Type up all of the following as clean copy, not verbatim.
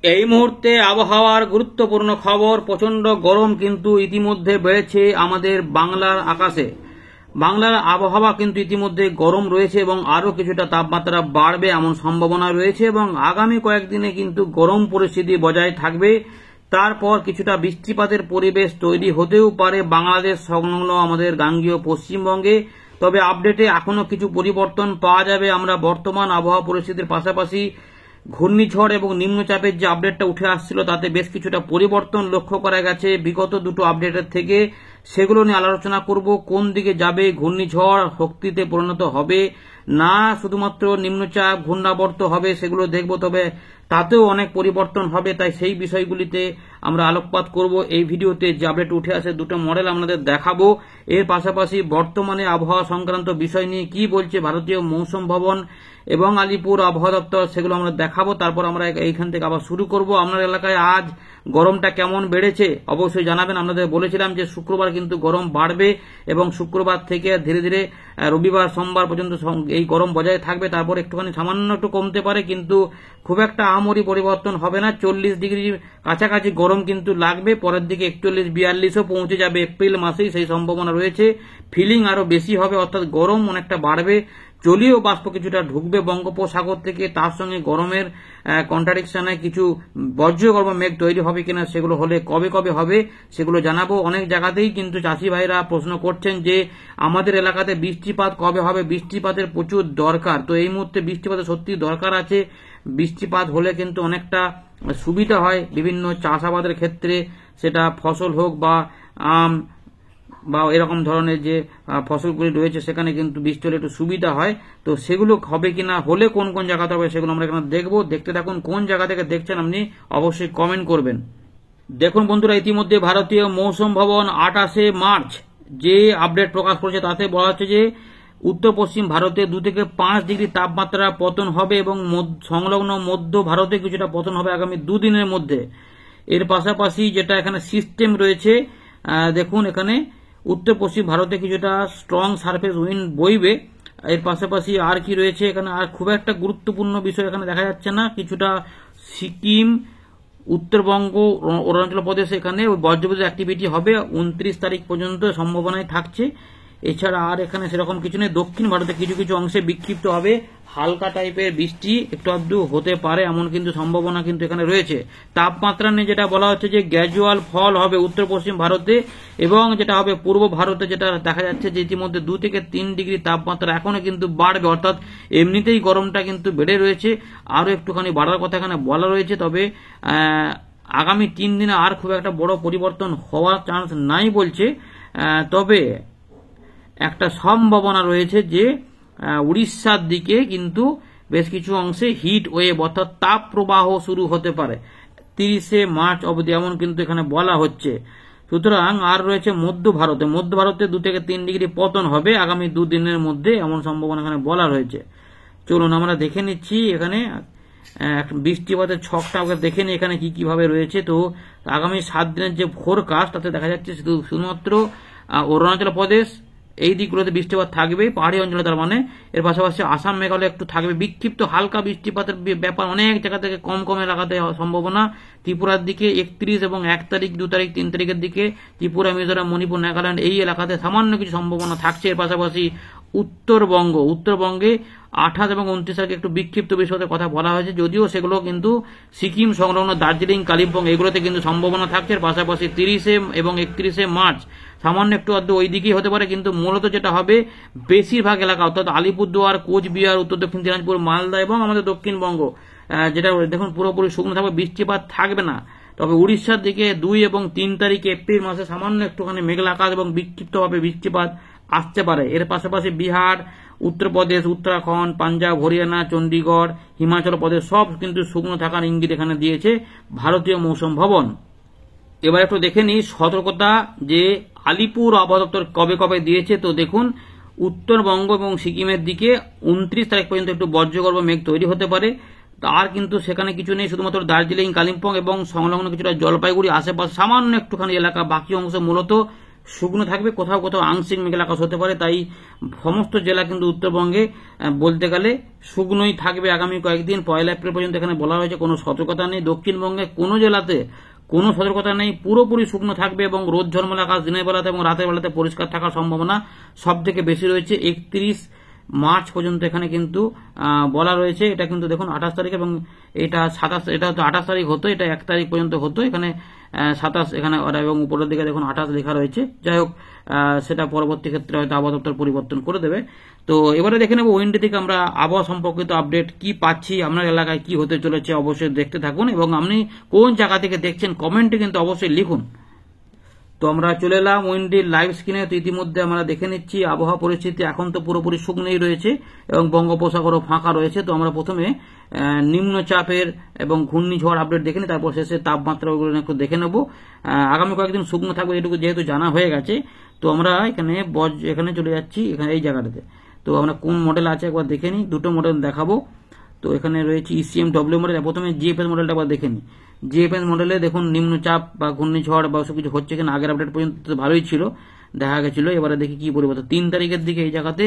এই মুহূর্তে আবহাওয়ার গুরুত্বপূর্ণ খবর। প্রচন্ড গরম কিন্তু ইতিমধ্যে বেড়েছে আমাদের বাংলার আকাশে। বাংলার আবহাওয়া কিন্তু ইতিমধ্যে গরম রয়েছে এবং আরো কিছুটা তাপমাত্রা বাড়বে এমন সম্ভাবনা রয়েছে এবং আগামী কয়েকদিনে কিন্তু গরম পরিস্থিতি বজায় থাকবে। তারপর কিছুটা বৃষ্টিপাতের পরিবেশ তৈরি হতেও পারে বাংলাদেশ সংলগ্ন আমাদের গাঙ্গেয় পশ্চিমবঙ্গে। তবে আপডেটে এখনো কিছু পরিবর্তন পাওয়া যাবে। আমরা বর্তমান আবহাওয়া পরিস্থিতির পাশাপাশি ঘূর্ণিঝড় এবং নিম্নচাপের যে আপডেটটা উঠে আসছিল তাতে বেশ কিছুটা পরিবর্তন লক্ষ্য করা গেছে বিগত দুটো আপডেটের থেকে। সেগুলো নিয়ে আলোচনা করব। কোন দিকে যাবে, ঘূর্ণিঝড় শক্তিতে পরিণত হবে না শুধুমাত্র নিম্নচাপ ঘূর্ণাবর্ত হবে, সেগুলো দেখব। তবে তাতেও অনেক পরিবর্তন হবে, তাই সেই বিষয়গুলিতে আমরা আলোকপাত করব এই ভিডিওতে। যে আপডেট উঠে আসে দুটো মডেল আমাদের দেখাবো। এর পাশাপাশি বর্তমানে আবহাওয়া সংক্রান্ত বিষয় নিয়ে কি বলছে ভারতীয় মৌসুম ভবন এবং আলিপুর আবহাওয়া দপ্তর, সেগুলো আমরা দেখাবো। তারপর আমরা এইখান থেকে আবার শুরু করব। আপনার এলাকায় আজ গরমটা কেমন বেড়েছে অবশ্যই জানাবেন। আপনাদের বলেছিলাম যে শুক্রবার কিন্তু গরম বাড়বে এবং শুক্রবার থেকে ধীরে ধীরে রবিবার সোমবার পর্যন্ত এই গরম বজায় থাকবে। তারপর একটুখানি সামান্য একটু কমতে পারে, কিন্তু খুব একটা আহামরি পরিবর্তন হবে না। 40 ডিগ্রি কাছাকাছি গরম কিন্তু লাগবে। পরের দিকে 41-42ও পৌঁছে যাবে এপ্রিল মাসেই, সেই সম্ভাবনা রয়েছে। ফিলিং আরো বেশি হবে, অর্থাৎ গরম অনেকটা বাড়বে। জলীয় বাষ্প কিছুটা ঢুকবে বঙ্গোপসাগর থেকে, তার সঙ্গে গরমের কন্ট্রাডিকশনে কিছু বজ্রগর্ভ মেঘ তৈরি হবে কিনা, সেগুলো হলে কবে কবে হবে সেগুলো জানাবো। অনেক জায়গাতেই কিন্তু চাষি ভাইরা প্রশ্ন করছেন যে আমাদের এলাকাতে বৃষ্টিপাত কবে হবে, বৃষ্টিপাতের প্রচুর দরকার। তো এই মুহূর্তে বৃষ্টিপাতের সত্যি দরকার আছে। বৃষ্টিপাত হলে কিন্তু অনেকটা সুবিধা হয় বিভিন্ন চাষাবাদের ক্ষেত্রে, সেটা ফসল হোক বা আম বা এরকম ধরনের যে ফসলগুলি রয়েছে সেখানে কিন্তু বৃষ্টি হলে একটু সুবিধা হয়। তো সেগুলো হবে কিনা, হলে কোন কোন জায়গাতে হবে সেগুলো আমরা এখানে দেখবো। দেখতে থাকুন। কোন জায়গা থেকে দেখছেন আপনি অবশ্যই কমেন্ট করবেন। দেখুন বন্ধুরা, ইতিমধ্যে ভারতীয় মৌসুম ভবন 28শে মার্চ যে আপডেট প্রকাশ করেছে তাতে বলা হচ্ছে যে উত্তর পশ্চিম ভারতে 2 থেকে 5 ডিগ্রি তাপমাত্রা পতন হবে এবং সংলগ্ন মধ্য ভারতে কিছুটা পতন হবে আগামী দুদিনের মধ্যে। এর পাশাপাশি যেটা এখানে সিস্টেম রয়েছে, দেখুন এখানে উত্তর পশ্চিম ভারতে কিছুটা স্ট্রং সারফেস উইন্ড বইবে। এর পাশাপাশি আর কি রয়েছে এখানে, আর খুব একটা গুরুত্বপূর্ণ বিষয় এখানে দেখা যাচ্ছে না। কিছুটা সিকিম, উত্তরবঙ্গ, অরুণাচল প্রদেশ এখানে ওই বজ্রবিদ্যুৎ অ্যাক্টিভিটি হবে 29 তারিখ পর্যন্ত সম্ভাবনায় থাকছে। এছাড়া আর এখানে সেরকম কিছু নেই। দক্ষিণ ভারতে কিছু কিছু অংশে বিক্ষিপ্ত হবে হালকা টাইপের বৃষ্টি একটু আধটু হতে পারে, এমন কিন্তু সম্ভাবনা কিন্তু এখানে রয়েছে। তাপমাত্রা নিয়ে যেটা বলা হচ্ছে যে গ্র্যাজুয়াল ফল হবে উত্তর পশ্চিম ভারতে, এবং যেটা হবে পূর্ব ভারতে, যেটা দেখা যাচ্ছে যে ইতিমধ্যে 2 থেকে 3 ডিগ্রি তাপমাত্রা এখনো কিন্তু বাড়বে, অর্থাৎ এমনিতেই গরমটা কিন্তু বেড়ে রয়েছে, আরো একটুখানি বাড়ার কথা এখানে বলা রয়েছে। তবে আগামী 3 দিনে আর খুব একটা বড় পরিবর্তন হওয়ার চান্স নাই বলছে। তবে একটা সম্ভাবনা রয়েছে যে উড়িষ্যার দিকে কিন্তু বেশ কিছু অংশে হিট ওয়েভ অর্থাৎ তাপ প্রবাহ শুরু হতে পারে 30শে মার্চ অবধি, এমন কিন্তু এখানে বলা হচ্ছে। সুতরাং আর রয়েছে মধ্য ভারতে। মধ্য ভারতে 2 থেকে 3 ডিগ্রি পতন হবে আগামী 2 দিনের মধ্যে, এমন সম্ভাবনা এখানে বলা রয়েছে। চলুন আমরা দেখে নিচ্ছি এখানে বৃষ্টিপাতের ছকটা দেখে নিই এখানে কি কিভাবে রয়েছে। তো আগামী 7 দিনের যে ফোরকাস্ট তাতে দেখা যাচ্ছে শুধুমাত্র অরুণাচল প্রদেশ এই দিকগুলোতে বৃষ্টিপাত থাকবে, পাহাড়ি অঞ্চলে তার মানে। এর পাশাপাশি আসাম মেঘালয় একটু থাকবে বিক্ষিপ্ত হালকা বৃষ্টিপাতের ব্যাপার, অনেক জায়গা থেকে কম কম এলাকাতে সম্ভাবনা। ত্রিপুরার দিকে 31 এবং 1 তারিখ 2 তারিখ 3 তারিখের দিকে ত্রিপুরা, মিজোরাম, মণিপুর, নাগাল্যান্ড এই এলাকাতে সামান্য কিছু সম্ভাবনা থাকছে। এর পাশাপাশি উত্তরবঙ্গে 28 এবং 29 তারিখে একটু বিক্ষিপ্ত বৃষ্টিপাতের কথা বলা হয়েছে, যদিও সেগুলো কিন্তু সিকিম সংলগ্ন দার্জিলিং, কালিম্পং এগুলোতে কিন্তু সম্ভাবনা থাকছে। এর পাশাপাশি 30 এবং 31শে মার্চ সামান্য একটু আধটু ওই দিকেই হতে পারে, কিন্তু মূলত যেটা হবে বেশিরভাগ এলাকা অর্থাৎ আলিপুরদুয়ার, কোচবিহার, উত্তর দক্ষিণ দিনাজপুর, মালদা এবং আমাদের দক্ষিণবঙ্গ, যেটা দেখুন পুরোপুরি শুকনো থাকবে, বৃষ্টিপাত থাকবে না। তবে উড়িষ্যার দিকে 2 এবং 3 তারিখে এপ্রিল মাসে সামান্য একটুখানি মেঘলা আকাশ এবং বিক্ষিপ্তভাবে বৃষ্টিপাত আসতে পারে। এর পাশাপাশি বিহার, উত্তরপ্রদেশ, উত্তরাখণ্ড, পাঞ্জাব, হরিয়ানা, চণ্ডীগড়, হিমাচল প্রদেশ সব কিন্তু শুকনো থাকার ইঙ্গিত এখানে দিয়েছে ভারতীয় মৌসুম ভবন। এবার একটু দেখে নিই সতর্কতা যে আলিপুর আবহাওয়া দপ্তর কবে কবে দিয়েছে। তো দেখুন উত্তরবঙ্গ এবং সিকিমের দিকে 29 তারিখ পর্যন্ত একটু বজ্রগর্ভ মেঘ তৈরি হতে পারে। আর কিন্তু সেখানে কিছু নেই, শুধুমাত্র দার্জিলিং, কালিম্পং এবং সংলগ্ন কিছুটা জলপাইগুড়ি আশেপাশে সামান্য একটুখানি এলাকা, বাকি অংশ মূলত শুকনো থাকবে, কোথাও কোথাও আংশিক মেঘলা আকাশ হতে পারে। তাই সমস্ত জেলা কিন্তু উত্তরবঙ্গে বলতে গেলে শুকনোই থাকবে আগামী কয়েকদিন। 1 এপ্রিল পর্যন্ত এখানে বলা হয়েছে, কোনো সতর্কতা নেই। দক্ষিণবঙ্গে কোনো জেলাতে কোনো সতর্কতা নেই, পুরোপুরি শুকনো থাকবে এবং রোদ ঝলমলে আকাশ দিনের বেলাতে এবং রাতের বেলাতে পরিষ্কার থাকার সম্ভাবনা সব থেকে বেশি রয়েছে। 31 মার্চ পর্যন্ত এখানে কিন্তু বলা রয়েছে। এটা কিন্তু দেখুন 28 তারিখ এবং এটা 27, এটা হতো 28 তারিখ হতো, এটা 1 তারিখ পর্যন্ত হতো। এখানে 27 এখানে এবং উপরের দিকে দেখুন 28 লেখা রয়েছে। যাই হোক, সেটা পরবর্তী ক্ষেত্রে হয়তো আবহাওয়া দপ্তর পরিবর্তন করে দেবে। তো এবারে দেখে নেব উইন্ডি থেকে আমরা আবহাওয়া সম্পর্কিত আপডেট কি পাচ্ছি, আপনার এলাকায় কি হতে চলেছে অবশ্যই দেখতে থাকুন এবং আপনি কোন জায়গা থেকে দেখছেন কমেন্টে কিন্তু অবশ্যই লিখুন। তো আমরা চলে এলাম উইন্ডির লাইভ স্ক্রিনে। তো ইতিমধ্যে আমরা দেখে নিচ্ছি আবহাওয়া পরিস্থিতি এখন তো পুরোপুরি শুকনোই রয়েছে এবং বঙ্গোপসাগরও ফাঁকা রয়েছে। তো আমরা প্রথমে নিম্নচাপের এবং ঘূর্ণিঝড় আপডেট দেখে নিই, তারপর শেষে তাপমাত্রা ওগুলো একটু দেখে নেব। আগামী কয়েকদিন শুকনো থাকবে এটুকু যেহেতু জানা হয়ে গেছে। তো আমরা এখানে চলে যাচ্ছি, এখানে এই জায়গাটাতে। তো আমরা কোন মডেল আছে একবার দেখে নিই, দুটো মডেল দেখাবো। তো এখানে রয়েছে ECMW মডেল। প্রথমে GFS মডেলটা একবার দেখে নিই। GFS মডেলে দেখুন নিম্নচাপ বা ঘূর্ণিঝড় বা সব কিছু হচ্ছে কিনা, আগের আপডেট পর্যন্ত ভালোই ছিল, দেখা গেছিল। এবারে দেখি কি পরিবর্তন। 3 তারিখের দিকে এই জায়গাতে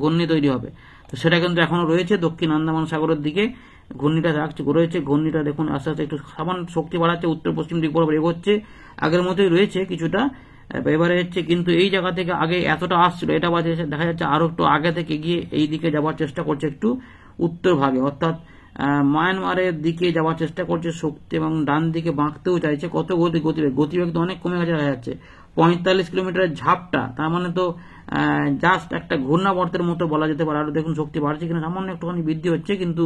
ঘূর্ণি তৈরি হবে। তো সেটা কিন্তু এখনো রয়েছে দক্ষিণ আন্দামান সাগরের দিকে ঘূর্ণিটা রয়েছে। ঘূর্ণিটা দেখুন আস্তে আস্তে একটু সামান্য শক্তি বাড়াচ্ছে, উত্তর পশ্চিম দিক বরাবর এগোচ্ছে, আগের মতোই রয়েছে কিছুটা। এবারে হচ্ছে কিন্তু এই জায়গা থেকে আগে এতটা আসছিল, এটা বাজে দেখা যাচ্ছে আরো একটু আগে থেকে গিয়ে এই দিকে যাওয়ার চেষ্টা করছে, একটু উত্তর ভাগে, অর্থাৎ মায়ানমারের দিকে যাওয়ার চেষ্টা করছে শক্তি এবং ডান দিকে বাঁকতেও চাইছে। কত গতিবেগ তো অনেক কমে গেছে, দেখা যাচ্ছে 45 কিলোমিটারের ঝাপটা, তার মানে তো জাস্ট একটা ঘূর্ণাবর্তের মতো বলা যেতে পারে। আরো দেখুন শক্তি বাড়ছে কিনা, সামান্য একটুখানি বৃদ্ধি হচ্ছে, কিন্তু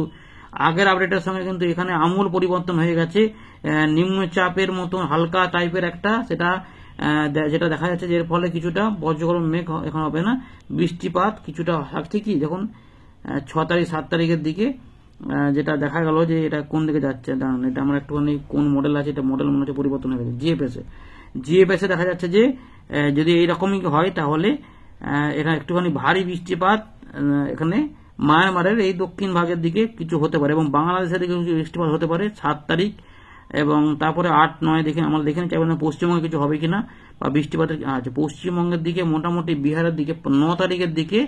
আগের আপডেটের সঙ্গে কিন্তু এখানে আমূল পরিবর্তন হয়ে গেছে। নিম্নচাপের মতন হালকা টাইপের একটা যেটা দেখা যাচ্ছে, যে এর ফলে কিছুটা বজ্রগর্ভ মেঘ এখন হবে না, বৃষ্টিপাত কিছুটা ঠিকই। যখন 6 তারিখ 7 তারিখের দিকে যেটা দেখা গেল যে এটা কোন দিকে যাচ্ছে, দাঁড়ান এটা আমরা একটুখানি কোন মডেল আছে, এটা মডেল মনে হচ্ছে পরিবর্তন হয়ে গেছে। GFS এ দেখা যাচ্ছে যে যদি এইরকমই হয় তাহলে এখানে একটুখানি ভারী বৃষ্টিপাত এখানে মায়ানমারের এই দক্ষিণ ভাগের দিকে কিছু হতে পারে এবং বাংলাদেশের দিকে কিছু বৃষ্টিপাত হতে পারে 7 তারিখ এবং তারপরে 8-9 দেখে আমরা দেখে নিচ্ছি পশ্চিমবঙ্গে কিছু হবে কিনা বা বৃষ্টিপাতের আছে। পশ্চিমবঙ্গের দিকে মোটামুটি বিহারের দিকে 9 তারিখের দিকে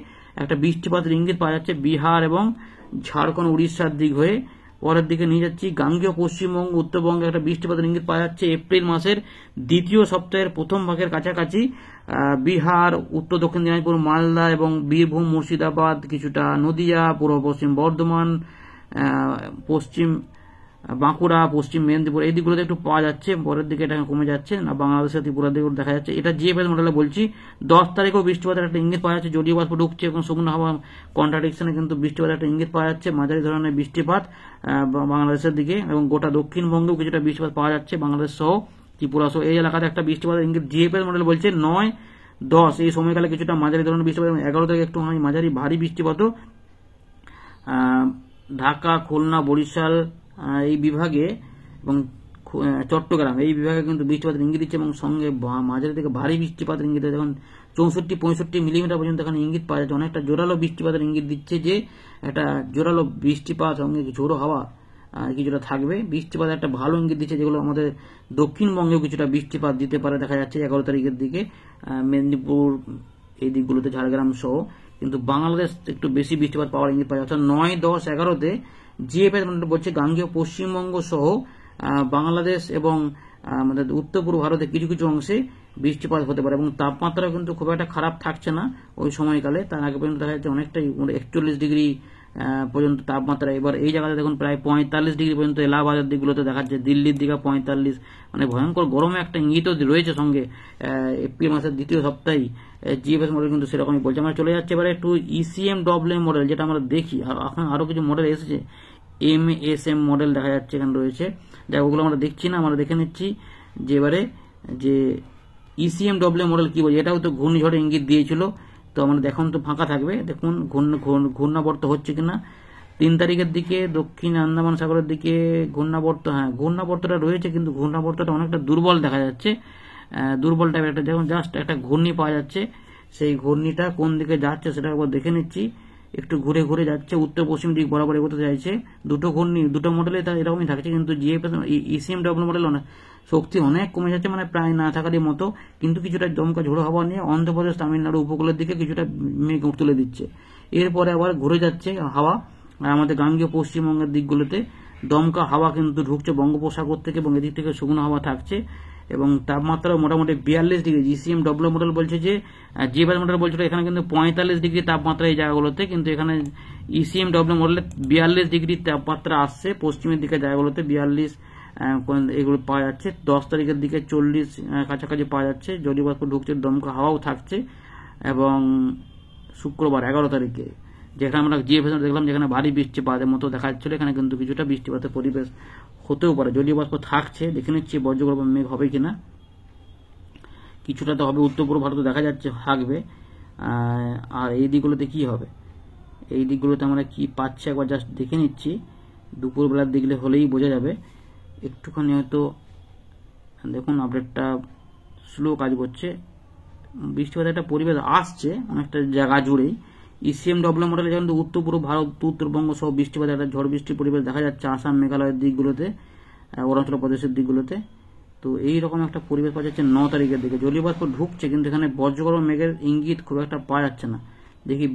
একটা বৃষ্টিপাতের ইঙ্গিত পাওয়া যাচ্ছে, বিহার এবং ঝাড়খণ্ড উড়িষ্যার দিক হয়ে পরের দিকে নিয়ে যাচ্ছি। গাঙ্গেয় পশ্চিমবঙ্গ উত্তরবঙ্গে একটা বৃষ্টিপাতের ইঙ্গিত পাওয়া যাচ্ছে এপ্রিল মাসের দ্বিতীয় সপ্তাহের প্রথম ভাগের কাছাকাছি। বিহার, উত্তর দক্ষিণ দিনাজপুর, মালদা এবং বীরভূম, মুর্শিদাবাদ, কিছুটা নদিয়া, পূর্ব পশ্চিম বর্ধমান, পশ্চিম বাঁকুড়া, পশ্চিম মেদিনীপুর, এই দিকগুলোতে একটু পাওয়া যাচ্ছে। পরের দিকে এটা কমে যাচ্ছে না, বাংলাদেশের ত্রিপুরার দিকে দেখা যাচ্ছে। এটা GFS মডেলে বলছি। 10 তারিখেও বৃষ্টিপাতের একটা ইঙ্গিত পাওয়া যাচ্ছে, জলীয় বাষ্প ঢুকছে এবং শুকনো হাওয়া কন্ট্রাডিকশনে কিন্তু বৃষ্টিপাতের একটা ইঙ্গিত পাওয়া যাচ্ছে, মাঝারি ধরনের বৃষ্টিপাত বাংলাদেশের দিকে এবং গোটা দক্ষিণবঙ্গেও কিছুটা বৃষ্টিপাত পাওয়া যাচ্ছে, বাংলাদেশ সহ ত্রিপুরা সহ এই এলাকাতে একটা বৃষ্টিপাতের ইঙ্গিত GFS মডেল বলছে। 9-10 এই সময়কালে কিছুটা মাঝারি ধরনের বৃষ্টিপাত এবং 11 থেকে একটু মাঝারি ভারী বৃষ্টিপাতও ঢাকা, খুলনা, বরিশাল এই বিভাগে এবং চট্টগ্রাম এই বিভাগে কিন্তু বৃষ্টিপাতের ইঙ্গিত দিচ্ছে এবং সঙ্গে মাঝারি থেকে ভারী বৃষ্টিপাতের ইঙ্গিত, দেখুন 64-65 মিলিমিটার পর্যন্ত এখানে ইঙ্গিত পাওয়া যাচ্ছে। অনেকটা জোরালো বৃষ্টিপাতের ইঙ্গিত দিচ্ছে যে একটা জোরালো বৃষ্টিপাত সঙ্গে ঝোড়ো হাওয়া কিছুটা থাকবে। বৃষ্টিপাত একটা ভালো ইঙ্গিত দিচ্ছে, যেগুলো আমাদের দক্ষিণবঙ্গেও কিছুটা বৃষ্টিপাত দিতে পারে দেখা যাচ্ছে 11 তারিখের দিকে, মেদিনীপুর এই দিকগুলোতে, ঝাড়গ্রাম সহ। কিন্তু বাংলাদেশ একটু বেশি বৃষ্টিপাত পাওয়ার ইঙ্গিত পাওয়া যাচ্ছে। 9-10-11-তে GFS বলছে গাঙ্গেয় পশ্চিমবঙ্গ সহ বাংলাদেশ এবং আমাদের উত্তর পূর্ব ভারতের কিছু কিছু অংশে বৃষ্টিপাত হতে পারে এবং তাপমাত্রা কিন্তু খুব একটা খারাপ থাকছে না ওই সময়কালে। তার আগে পর্যন্ত দেখা যাচ্ছে অনেকটাই 41 ডিগ্রি পর্যন্ত তাপমাত্রা। এবার এই জায়গাতে দেখুন প্রায় 45 ডিগ্রি পর্যন্ত এলাহাবাদের দিকগুলোতে দেখাচ্ছে, দিল্লির দিকে 45, মানে ভয়ঙ্কর গরমে একটা ইঙ্গিত রয়েছে সঙ্গে এপ্রিল মাসের দ্বিতীয় সপ্তাহে। GFS মডেল কিন্তু সেরকমই বলছে। আমরা চলে যাচ্ছে এবারে একটু ECMW মডেল, যেটা আমরা দেখি এখন আরো কিছু মডেল এসেছে। MSM মডেল দেখা যাচ্ছে এখানে রয়েছে, যা ওগুলো আমরা দেখছি না, আমরা দেখে নিচ্ছি যে এবারে যে ECMW মডেল কি বলছে। এটাও তো ঘূর্ণিঝড়ের ইঙ্গিত দিয়েছিল, তো আমরা দেখুন তো ফাঁকা থাকবে, দেখুন ঘূর্ণাবর্ত হচ্ছে কিনা। 3 তারিখের দিকে দক্ষিণ আন্দামান সাগরের দিকে ঘূর্ণাবর্তটা রয়েছে, কিন্তু ঘূর্ণাবর্তটা অনেকটা দুর্বল দেখা যাচ্ছে, দুর্বল টাইপের একটা, দেখুন জাস্ট একটা ঘূর্ণি পাওয়া যাচ্ছে। সেই ঘূর্ণিটা কোন দিকে যাচ্ছে সেটা একবার দেখে নিচ্ছি। একটু ঘুরে ঘুরে যাচ্ছে, উত্তর পশ্চিম দিক বরাবর এগোতে চাইছে। দুটো ঘূর্ণি, দুটো মডেলে তার এরকমই থাকছে, কিন্তু জিএফএস ইসিএমডব্লিউ মডেল শক্তি অনেক কমে যাচ্ছে, মানে প্রায় না থাকারই মতো। কিন্তু কিছুটা দমকা ঝোড়ো হাওয়া নিয়ে অন্ধ্রপ্রদেশ তামিলনাড়ু উপকূলের দিকে কিছুটা মেঘ তুলে দিচ্ছে। এরপরে আবার ঘুরে যাচ্ছে হাওয়া আমাদের গাঙ্গেয় পশ্চিমবঙ্গের দিকগুলোতে। দমকা হাওয়া কিন্তু ঢুকছে বঙ্গোপসাগর থেকে এবং এদিক থেকে শুকনো হাওয়া থাকছে এবং তাপমাত্রা মোটামুটি 42 ডিগ্রি। জিসিএমডব্লিউ মডেল বলছে যে, জিএফএস মডেল বলছিল এখানে কিন্তু 45 ডিগ্রি তাপমাত্রা এই জায়গাগুলোতে, কিন্তু এখানে ইসিএমডব্লিউ মডেলে 42 ডিগ্রি তাপমাত্রা আসছে পশ্চিমের দিকে জায়গাগুলোতে। 42 এগুলো পাওয়া যাচ্ছে। 10 তারিখের দিকে 40 কাছাকাছি পাওয়া যাচ্ছে। জলীয়বাষ্প ঢুকছে, দমকা হাওয়াও থাকছে। এবং শুক্রবার 11 তারিখে যেখানে আমরা জিএফএস দেখলাম যেখানে ভারী বৃষ্টিপাতের মতো দেখা যাচ্ছিল, এখানে কিন্তু কিছুটা বৃষ্টিপাতের পরিবেশ হতেও পারে। জলীয় বাষ্প থাকছে, দেখে নিচ্ছি বজ্রগর্ভ মেঘ হবে কিনা। কিছুটা তো হবে, উত্তর পূর্ব ভারতে দেখা যাচ্ছে থাকবে। আর এই দিকগুলোতে কি হবে, এই দিকগুলোতে আমরা কি পাচ্ছি একবার জাস্ট দেখে নিচ্ছি। দুপুরবেলার দিকলে হলেই বোঝা যাবে। একটুখানি হয়তো দেখুন আপডেটটা স্লো কাজ করছে। বৃষ্টিপাতের একটা পরিবেশ আসছে অনেকটা জায়গা জুড়েই। ইসিএমডব্লিউ মডেলে যেমন উত্তর পূর্ব ভারত, উত্তরবঙ্গ সহ বৃষ্টিপাতের একটা ঝড় বৃষ্টির পরিবেশ দেখা যাচ্ছে আসাম মেঘালয়ের দিকগুলোতে, অরুণাচল প্রদেশের দিকগুলোতে। তো এইরকম একটা পরিবেশ পাওয়া যাচ্ছে 9 তারিখের দিকে। জলীয় বাষ্প ঢুকছে, কিন্তু এখানে বজ্রগর্ভ মেঘের ইঙ্গিত খুব একটা পাওয়া যাচ্ছে না। দেখি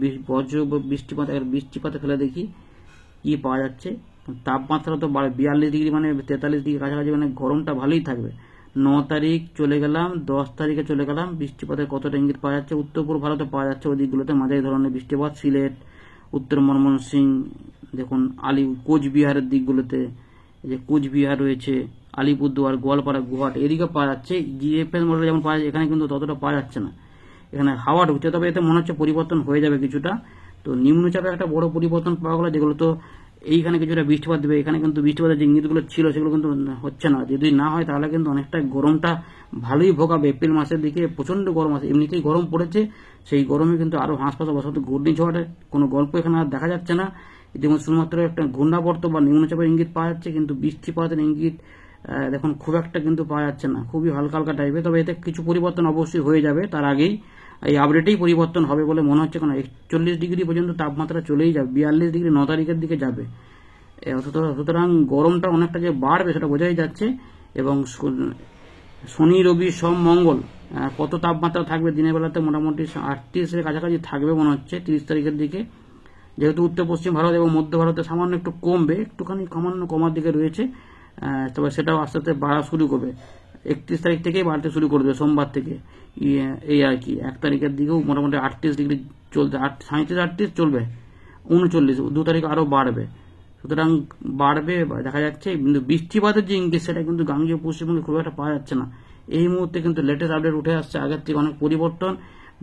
বৃষ্টিপাতে ফেলে দেখি কি পাওয়া যাচ্ছে। তাপমাত্রা তো 42 ডিগ্রি মানে 43 ডিগ্রি কাছাকাছি, মানে গরমটা ভালোই থাকবে। 9 তারিখ চলে গেলাম, 10 তারিখে চলে গেলাম। বৃষ্টিপাতের কতটা ইঙ্গিত পাওয়া যাচ্ছে? উত্তর পূর্ব ভারতে পাওয়া যাচ্ছে ওই দিকগুলোতে মাঝারি ধরনের বৃষ্টিপাত। সিলেট, উত্তর ময়মনসিং, দেখুন কোচবিহারের দিকগুলোতে, যে কোচবিহার রয়েছে, আলিপুরদুয়ার, গোয়ালপাড়া, গুয়াহাটি এদিকে পাওয়া যাচ্ছে। জিএফএস মডেলে যেমন পাওয়া যায় এখানে কিন্তু ততটা পাওয়া যাচ্ছে না। এখানে হাওয়া ঢুকছে, তবে এতে মনে হচ্ছে পরিবর্তন হয়ে যাবে কিছুটা। তো নিম্নচাপে একটা বড় পরিবর্তন পাওয়া গেল, যেগুলো তো এইখানে কিছুটা বৃষ্টিপাত দেবে। এখানে কিন্তু বৃষ্টিপাতের যে ইঙ্গিতগুলো ছিল সেগুলো কিন্তু হচ্ছে না। যদি না হয় তাহলে কিন্তু অনেকটা গরমটা ভালোই ভোগাবে। এপ্রিল মাসের দিকে প্রচন্ড গরম আছে, এমনিতেই গরম পড়েছে, সেই গরমে কিন্তু আরো হাঁসফাঁস বসত। ঘূর্ণিঝড়ের কোনো গল্প এখানে আর দেখা যাচ্ছে না। ইতিমধ্যে শুধুমাত্র একটা ঘূর্ণাবর্ত বা নিম্নচাপের ইঙ্গিত পাওয়া যাচ্ছে, কিন্তু বৃষ্টিপাতের ইঙ্গিত দেখুন খুব একটা কিন্তু পাওয়া যাচ্ছে না, খুবই হালকা হালকা টাইপের। তবে এতে কিছু পরিবর্তন অবশ্যই হয়ে যাবে, তার আগেই এই আপডেটেই পরিবর্তন হবে বলে মনে হচ্ছে। কারণ 41 ডিগ্রি পর্যন্ত তাপমাত্রা চলেই যাবে, 42 ডিগ্রি 9 তারিখের দিকে যাবে। সুতরাং গরমটা অনেকটা যে বাড়বে সেটা বোঝাই যাচ্ছে। এবং শনি, রবি, সোম, মঙ্গল কত তাপমাত্রা থাকবে দিনের বেলাতে? মোটামুটি 38-এর কাছাকাছি থাকবে মনে হচ্ছে 30 তারিখের দিকে। যেহেতু উত্তর পশ্চিম ভারত এবং মধ্য ভারতে সামান্য একটু কমবে, একটুখানি সামান্য কমার দিকে রয়েছে, তবে সেটাও আস্তে আস্তে বাড়া শুরু করবে। 31 তারিখ থেকেই বাড়তে শুরু করবে, সোমবার থেকে। এই আর কি 1 তারিখের দিকেও মোটামুটি 38 ডিগ্রি চলতে, 37-38 চলবে। 39, 2 তারিখ আরো বাড়বে। সুতরাং বাড়বে দেখা যাচ্ছে, কিন্তু বৃষ্টিপাতের যে ইঙ্গিত সেটা কিন্তু গাঙ্গেয় পশ্চিমবঙ্গে খুব একটা পাওয়া যাচ্ছে না। এই মুহূর্তে কিন্তু লেটেস্ট আপডেট উঠে আসছে, আগের থেকে অনেক পরিবর্তন।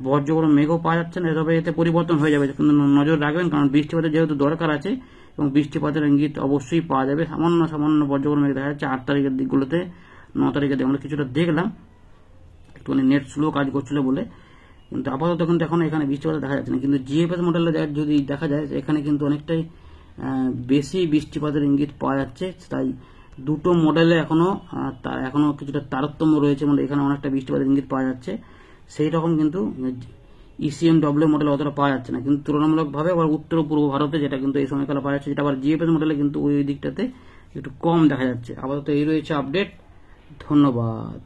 বজ্রগর্ভ মেঘও পাওয়া যাচ্ছে না, তবে এতে পরিবর্তন হয়ে যাবে, কিন্তু নজর রাখবেন, কারণ বৃষ্টিপাতের যেহেতু দরকার আছে এবং বৃষ্টিপাতের ইঙ্গিত অবশ্যই পাওয়া যাবে। সামান্য সামান্য বজ্রগর্ভ মেঘ দেখা যাচ্ছে 8 তারিখের দিকগুলোতে, 9 তারিখের দিকে আমরা কিছুটা দেখলাম, একটুখানি নেট স্লো কাজ করছিল বলে। কিন্তু আপাতত কিন্তু এখন এখানে বৃষ্টিপাত দেখা যাচ্ছে না। কিন্তু জিএফএস মডেলে যদি দেখা যায় এখানে কিন্তু অনেকটাই বেশি বৃষ্টিপাতের ইঙ্গিত পাওয়া যাচ্ছে। তাই দুটো মডেলে এখনো কিছুটা তারতম্য রয়েছে, মানে এখানে অনেকটা বৃষ্টিপাতের ইঙ্গিত পাওয়া যাচ্ছে। সেই রকম কিন্তু ইসিএমডব্লিউ মডেলে অতটা পাওয়া যাচ্ছে না, কিন্তু তুলনামূলকভাবে আবার উত্তর পূর্ব ভারতে যেটা কিন্তু এই সময়কালে পাওয়া যাচ্ছে, যেটা আবার জিএফএস মডেলে কিন্তু ওই দিকটাতে একটু কম দেখা যাচ্ছে। আপাতত এই রয়েছে আপডেট। ধন্যবাদ।